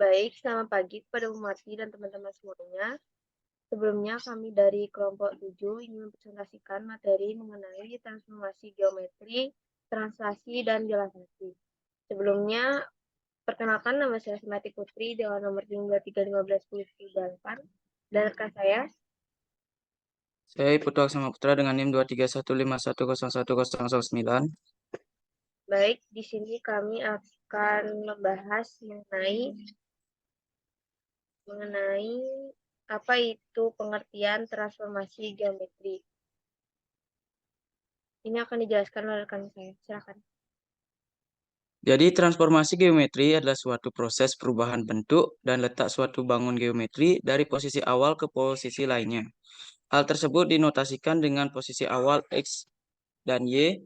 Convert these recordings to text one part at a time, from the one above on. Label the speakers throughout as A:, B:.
A: Baik, selamat pagi kepada Bu Marti dan teman-teman semuanya. Sebelumnya kami dari kelompok 7 ingin mempresentasikan materi mengenai transformasi geometri, translasi, dan dilatasi. Sebelumnya, perkenalkan nama saya Semati Putri dengan nomor 523151038 dan rekan saya.
B: Saya Putra Aksama Putra dengan NIM 231510109.
A: Baik, di sini kami akan membahas mengenai apa itu pengertian transformasi geometri. Ini akan dijelaskan oleh rekan saya. Silakan.
B: Jadi transformasi geometri adalah suatu proses perubahan bentuk dan letak suatu bangun geometri dari posisi awal ke posisi lainnya. Hal tersebut dinotasikan dengan posisi awal X dan Y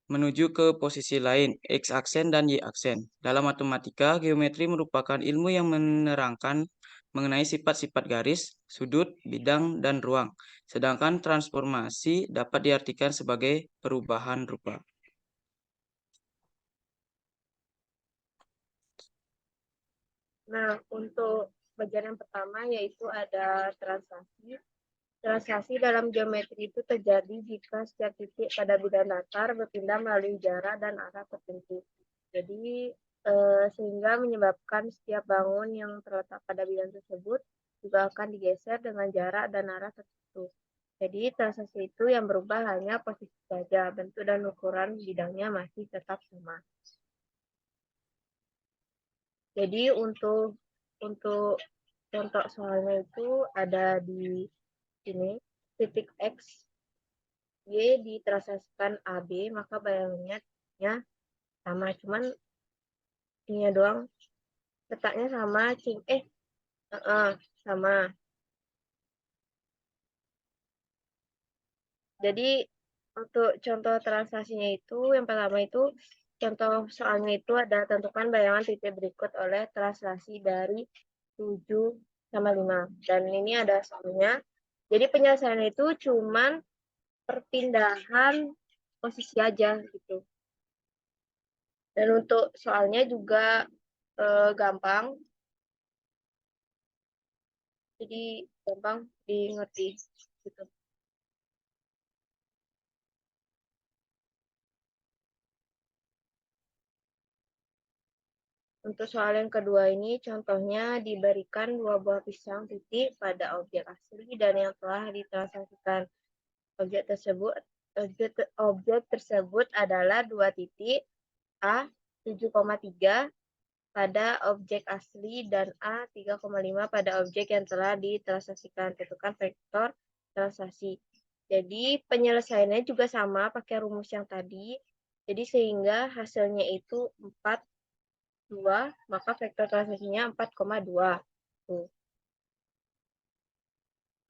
B: menuju ke posisi lain X aksen dan Y aksen. Dalam matematika, geometri merupakan ilmu yang menerangkan mengenai sifat-sifat garis, sudut, bidang, dan ruang. Sedangkan transformasi dapat diartikan sebagai perubahan rupa.
A: Nah, untuk bagian yang pertama yaitu ada translasi. Translasi dalam geometri itu terjadi jika setiap titik pada bidang datar berpindah melalui jarak dan arah tertentu. Jadi, sehingga menyebabkan setiap bangun yang terletak pada bidang tersebut juga akan digeser dengan jarak dan arah tertentu. Jadi, translasi itu yang berubah hanya posisi saja, bentuk dan ukuran bidangnya masih tetap sama. Jadi untuk contoh soalnya itu ada di sini, titik X, Y ditranslasikan AB, maka bayangannya sama, cuman ini doang letaknya sama, sama. Jadi untuk contoh translasinya itu, yang pertama itu, contoh soalnya itu ada tentukan bayangan titik berikut oleh translasi dari 7 sama 5. Dan ini ada soalnya. Jadi penyelesaian itu cuman perpindahan posisi aja gitu. Dan untuk soalnya juga gampang. Jadi gampang dimengerti gitu. Untuk soal yang kedua ini, contohnya diberikan dua buah pisang titik pada objek asli dan yang telah ditranslasikan. Objek tersebut adalah dua titik A 7,3 pada objek asli dan A 3,5 pada objek yang telah ditranslasikan. Tentukan vektor translasi. Jadi penyelesaiannya juga sama pakai rumus yang tadi. Jadi sehingga hasilnya itu 4,2, maka vektor translasinya 4,2. Tuh.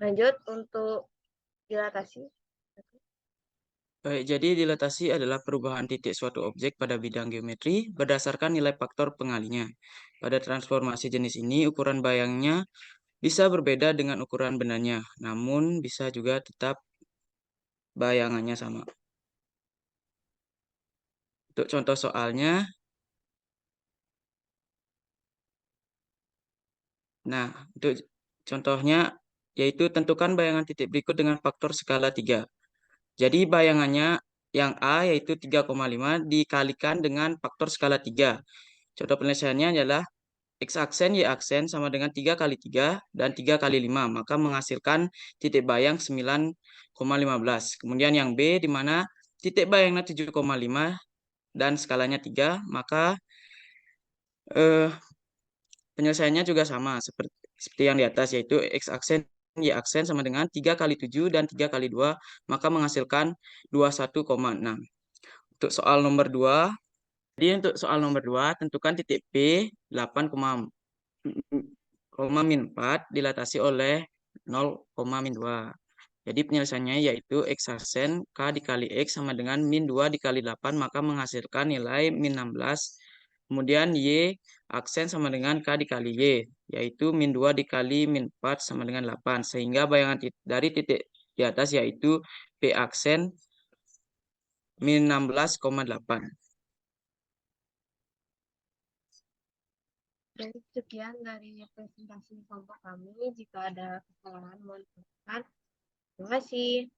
A: Lanjut untuk dilatasi.
B: Baik, jadi dilatasi adalah perubahan titik suatu objek pada bidang geometri berdasarkan nilai faktor pengalinya. Pada transformasi jenis ini, ukuran bayangnya bisa berbeda dengan ukuran benarnya, namun bisa juga tetap bayangannya sama. Untuk contoh soalnya, nah, untuk contohnya yaitu tentukan bayangan titik berikut dengan faktor skala 3. Jadi bayangannya yang A yaitu 3,5 dikalikan dengan faktor skala 3. Contoh penyelesaiannya adalah X aksen Y aksen sama dengan 3 kali 3 dan 3 kali 5. Maka menghasilkan titik bayang 9,15. Kemudian yang B di mana titik bayangnya 7,5 dan skalanya 3. Maka penyelesaiannya juga sama seperti yang di atas, yaitu X aksen Y aksen sama dengan 3 kali 7 dan 3 kali 2, maka menghasilkan 21,6. Untuk soal nomor 2, jadi untuk soal nomor 2, tentukan titik P 8,-4 dilatasi oleh 0,-2. Jadi penyelesaiannya yaitu X aksen K dikali X sama dengan min 2 dikali 8, maka menghasilkan nilai min 16. Kemudian Y aksen sama dengan K dikali Y, yaitu min 2 dikali min 4 sama dengan 8. Sehingga bayangan dari titik di atas yaitu P aksen min 16,8.
A: sekian dari presentasi kelompok kami. Jika ada kesalahan, mohon maaf. Terima kasih.